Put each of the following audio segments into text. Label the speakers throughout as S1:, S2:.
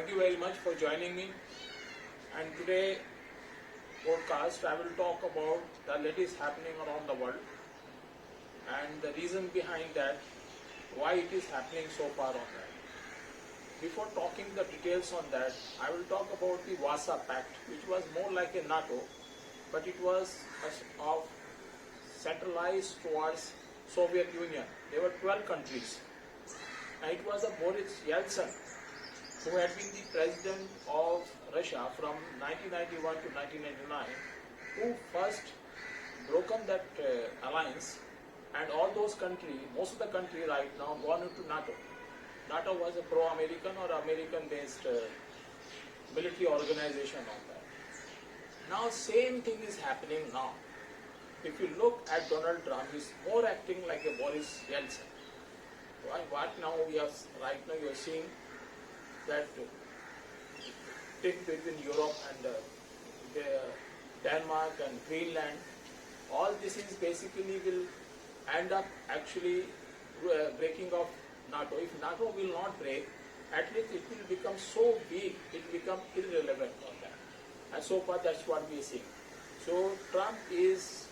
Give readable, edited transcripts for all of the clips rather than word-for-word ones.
S1: Thank you very much for joining me. And today podcast I will talk about the latest happening around the world and the reason behind that, why it is happening so far on that. Before talking the details on that, I will talk about the Warsa pact, which was more like a NATO, but it was of centralized towards Soviet Union. There were 12 countries, and it was a Boris Yeltsin who had been the president of Russia from 1991 to 1999, who first broken that alliance, and all those countries, most of the country right now gone into NATO. NATO was a pro-American or American-based military organization on that. Now same thing is happening now. If you look at Donald Trump, he's more acting like a Boris Yeltsin. What now we are right now you are seeing that thing between Europe and Denmark and Greenland, all this is basically will end up actually breaking of NATO. If NATO will not break, at least it will become so weak, it will become irrelevant on that. And so far that's what we are seeing. So Trump is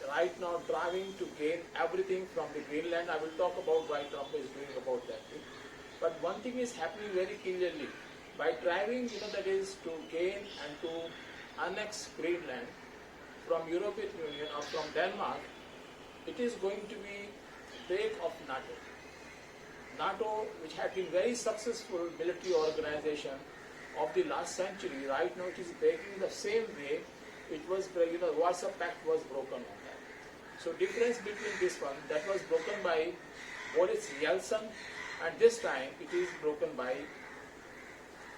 S1: right now trying to gain everything from the Greenland. I will talk about why Trump is doing about that thing. But one thing is happening very clearly. By driving, that is to gain and to annex Greenland from European Union or from Denmark, it is going to be break of NATO. NATO, which had been very successful military organization of the last century, right now it is breaking the same way it was, Warsa Pact was broken on that. So difference between this one, that was broken by Boris Yeltsin, and this time it is broken by,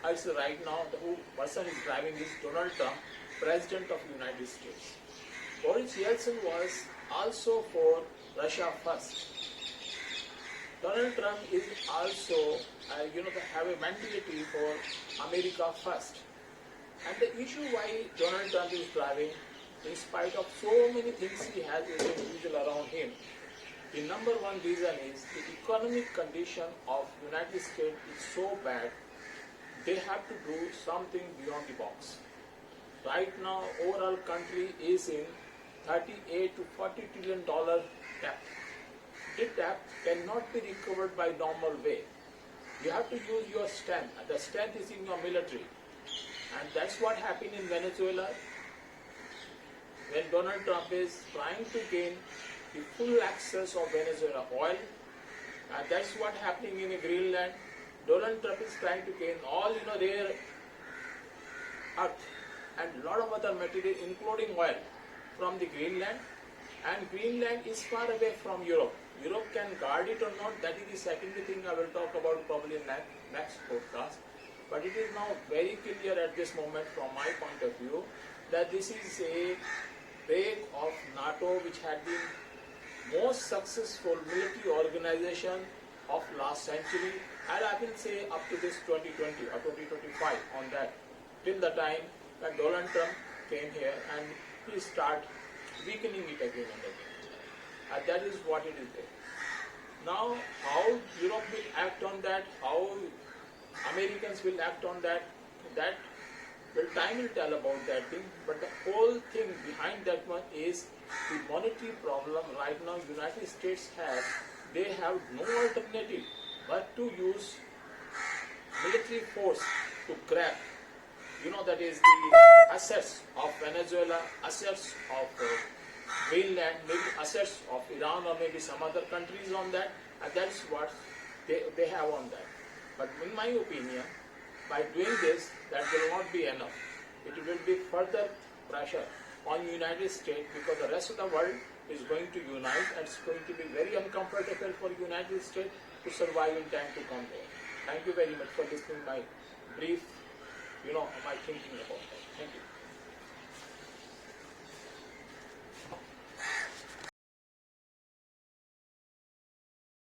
S1: also right now, the person is driving is Donald Trump, President of the United States. Boris Yeltsin was also for Russia first. Donald Trump is also, have a mentality for America first. And the issue why Donald Trump is driving, in spite of so many things he has as an individual around him, the number one reason is the economic condition of United States is so bad, they have to do something beyond the box. Right now, overall country is in $38 to $40 trillion debt. This debt cannot be recovered by normal way. You have to use your strength. The strength is in your military. And that's what happened in Venezuela when Donald Trump is trying to gain the full access of Venezuela oil. And that's what happening in Greenland. Donald Trump is trying to gain all rare earth and a lot of other material, including oil, from the Greenland. And Greenland is far away from Europe. Europe can guard it or not, that is the secondary thing I will talk about probably in next podcast. But it is now very clear at this moment from my point of view that this is a break of NATO, which had been most successful military organization of last century, and I will say up to this 2020 or 2025 on that, till the time that Donald Trump came here and he start weakening it again and again. And that is what it is there. Now, how Europe will act on that, how Americans will act on that, time will tell about that thing. But the whole thing behind that one is the monetary problem right now United States has. They have no alternative but to use military force to grab, that is the assets of Venezuela, assets of Greenland, maybe assets of Iran or maybe some other countries on that, and that's what they have on that. But in my opinion, by doing this, that will not be enough. It will be further pressure on United States because the rest of the world is going to unite and it's going to be very uncomfortable for United States to survive in time to come there. Thank you very much for listening my brief, my thinking about that. Thank you.